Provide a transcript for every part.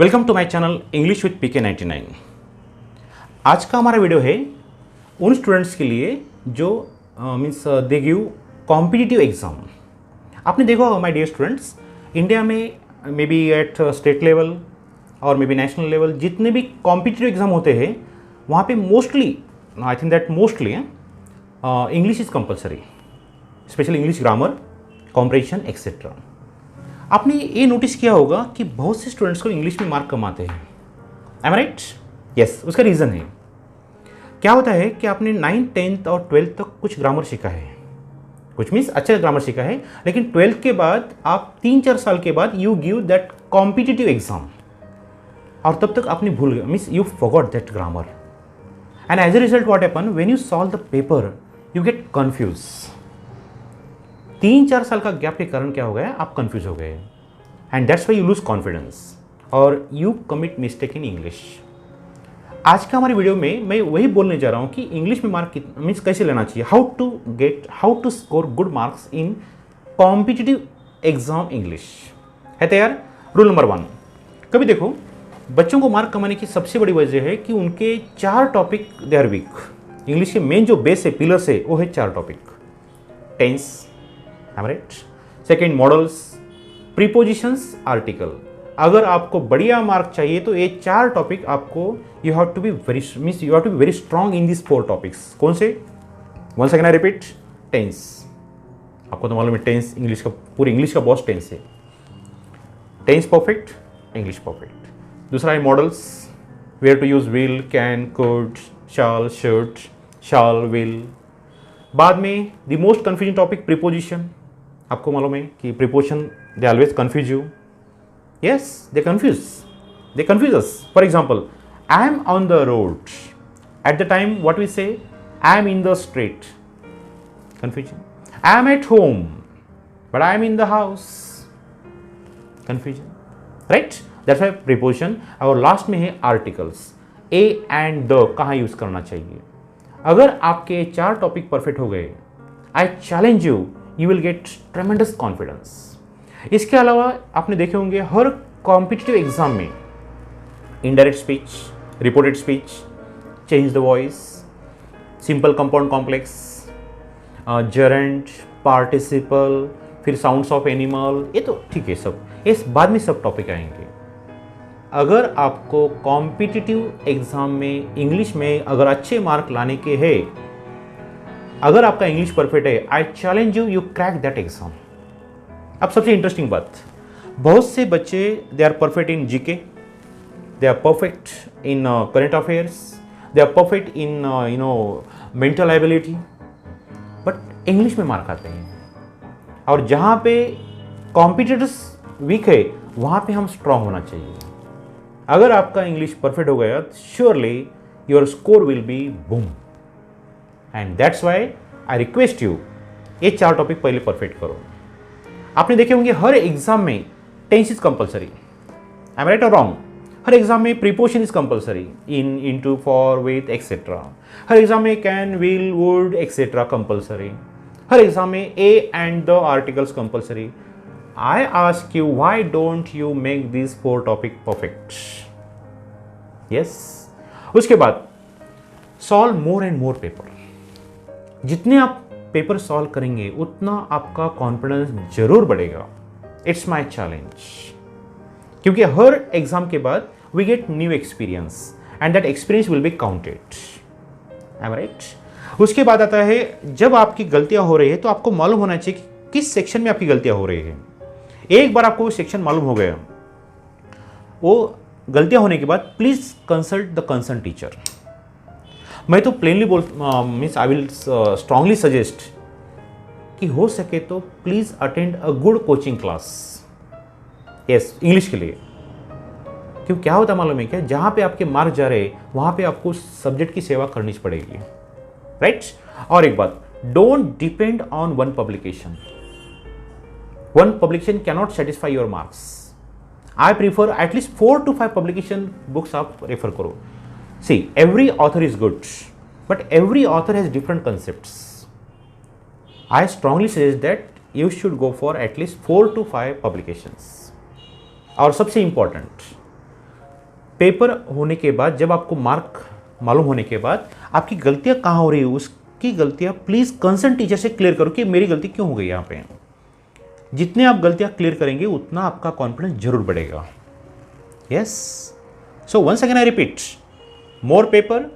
Welcome to my channel English with PK99। आज का हमारा वीडियो है उन स्टूडेंट्स के लिए जो means they give competitive exam. आपने देखा होगा माय डियर स्टूडेंट्स, इंडिया में may be at state level और मे बी नेशनल लेवल जितने भी कॉम्पिटिटिव एग्ज़ाम होते हैं वहाँ पे mostly I think that mostly English is compulsory, specially English grammar, comprehension etcetera. आपने ये नोटिस किया होगा कि बहुत से स्टूडेंट्स को इंग्लिश में मार्क कम आते हैं। Am right? यस, उसका रीज़न है क्या होता है कि आपने 9th 10th और 12th तक कुछ ग्रामर सीखा है, कुछ मीन्स अच्छा ग्रामर सीखा है, लेकिन 12th के बाद आप 3-4 साल के बाद you give that competitive exam और तब तक आपने भूल गया, means you forgot that grammar and as a result what happen when you solve the paper you get confuse. 3-4 साल का गैप के कारण क्या हो गया, आप कंफ्यूज हो गए and that's why you lose confidence और you commit mistake in English. आज का हमारी वीडियो में मैं वही बोलने जा रहा हूँ कि इंग्लिश में मार्क मीन्स कैसे लेना चाहिए, how to score good marks in competitive exam English. है तैयार? रूल नंबर 1, कभी देखो बच्चों को मार्क कमाने की सबसे बड़ी वजह है कि उनके 4 topic they are weak. English के मेन जो बेस है, पिलर्स है, वो है 4 topic. Tense, right, second modals, prepositions, article. अगर आपको बढ़िया मार्क चाहिए तो ये 4 टॉपिक आपको you have to be very strong in this 4 topics. कौन से? One second I repeat, tense. आपको तो मालूम है टेंस इंग्लिश का, पूरी इंग्लिश का बॉस टेंस है। Tense perfect, English perfect. दूसरा है modals, where to use will, can, could, shall, should, shall, will. बाद में the most confusing topic preposition. आपको मालूम है कि preposition they always confuse you. Yes, they confuse us. For example, I am on the road, at the time what we say, I am in the street, confusion. I am at home but I am in the house, confusion, right? That's why preposition. और last में है articles, a and the कहाँ use करना चाहिए। अगर आपके 4 topic perfect हो गए, I challenge you, you will get tremendous confidence. इसके अलावा आपने देखे होंगे हर कॉम्पिटिटिव एग्जाम में indirect speech, reported speech, change the voice, simple compound complex, gerund, participle, फिर साउंड्स ऑफ एनिमल, ये तो ठीक है सब, ये बाद में सब टॉपिक आएंगे। अगर आपको कॉम्पिटिटिव एग्जाम में इंग्लिश में अगर अच्छे मार्क लाने के हैं, अगर आपका इंग्लिश परफेक्ट है, I challenge you, you crack that exam. अब सबसे इंटरेस्टिंग बात, बहुत से बच्चे they are perfect in GK, they are perfect in current affairs, they are perfect in mental ability, but English में मार्क आते हैं। और जहाँ पे कॉम्पिटिटर्स वीक है वहाँ पे हम स्ट्रांग होना चाहिए। अगर आपका इंग्लिश परफेक्ट हो गया, surely your score will be boom and that's why I request you, ये 4 टॉपिक पहले परफेक्ट करो। आपने देखे होंगे हर एग्जाम में tense is compulsory. I am right और रॉन्ग? हर एग्जाम में preposition is compulsory, in, into, for, with etcetera. हर एग्जाम में can, will, would etcetera compulsory. हर एग्जाम में a and the articles compulsory. I ask you, why don't you make these 4 topic perfect? Yes. उसके बाद solve more and more paper. जितने आप paper solve करेंगे उतना आपका कॉन्फिडेंस जरूर बढ़ेगा। इट्स माई चैलेंज, क्योंकि हर एग्जाम के बाद we get new experience and that experience will be counted. Am right? उसके बाद आता है जब आपकी गलतियां हो रही है तो आपको मालूम होना चाहिए कि किस सेक्शन में आपकी गलतियां हो रही है। एक बार आपको सेक्शन मालूम हो गया, वो गलतियां होने के बाद please consult the concern teacher. मैं तो plainly means I will strongly suggest कि हो सके तो please attend a good coaching class, yes, English के लिए। क्यों, क्या होता मालूम है क्या, जहां पे आपके मार्क जा रहे वहां पे आपको सब्जेक्ट की सेवा करनी पड़ेगी, राइट? और एक बात, don't depend on one publication. One publication cannot satisfy your marks. I prefer at least 4 to 5 publication books आप refer करो। See, every author is good, but every author has different concepts. I strongly suggest that you should go for at least 4 to 5 publications. और सबसे important, paper होने के बाद, जब आपको mark मालूम होने के बाद आपकी गलतियां कहाँ हो रही है, उसकी गलतियां प्लीज़ कंसर्न टीचर से क्लियर करो कि मेरी गलती क्यों हो गई यहाँ पे। जितने आप गलतियां क्लियर करेंगे उतना आपका कॉन्फिडेंस जरूर बढ़ेगा। Yes, so once again I repeat, more paper,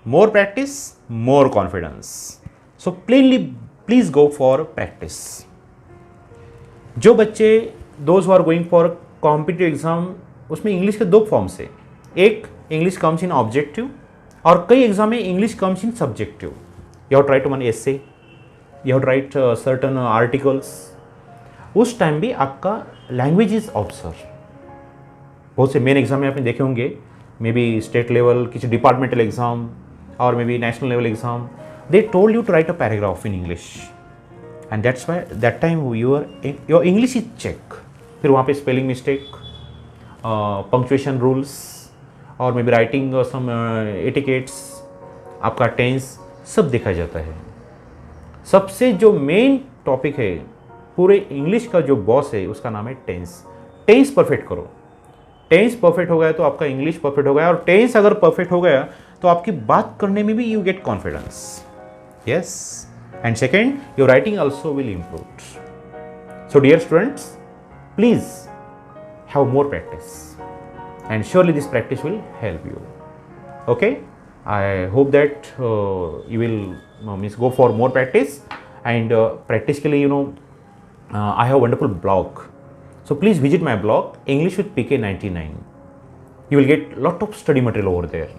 more practice, more confidence. So please go for practice. जो बच्चे those who are going for competitive exam, उसमें इंग्लिश के 2 फॉर्म्स है। एक, इंग्लिश कम्स इन ऑब्जेक्टिव, और कई एग्जाम में English comes in subjective. You have right one essay, you have right certain articles. उस टाइम भी आपका लैंग्वेज इज ऑब्जर्व। बहुत से मेन एग्जाम में आपने देखे होंगे, मे बी स्टेट लेवल, किसी डिपार्टमेंटल एग्जाम और may be national level exam, they told you to write a paragraph in English, and that's why that time your English is check. फिर वहाँ पे spelling mistake, punctuation rules, और may be writing some etiquettes, आपका tense, सब देखा जाता है। सबसे जो मेन टॉपिक है पूरे इंग्लिश का, जो बॉस है, उसका नाम है टेंस। टेंस परफेक्ट करो। टेंस परफेक्ट हो गया तो आपका इंग्लिश परफेक्ट हो गया, और टेंस अगर परफेक्ट हो गया तो आपकी बात करने में भी you get confidence. Yes, and second, your writing also will improve. So dear students, please have more practice, and surely this practice will help you. Okay, I hope that you will means go for more practice, and practice के लिए I have a wonderful blog, so please visit my blog English with PK99. You will get lot of study material over there.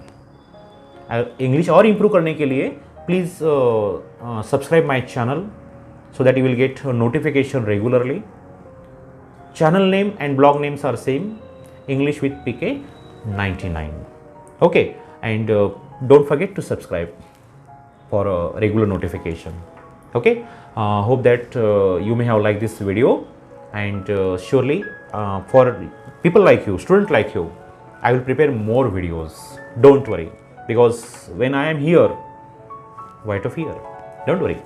English और improve करने के लिए please subscribe my channel so that you will get notification regularly. Channel name and blog names are same, English with PK99. Okay, and don't forget to subscribe for a regular notification. Okay, hope that you may have liked this video, and surely for people like you, student like you, I will prepare more videos. Don't worry, because when I am here, why to fear? Don't worry.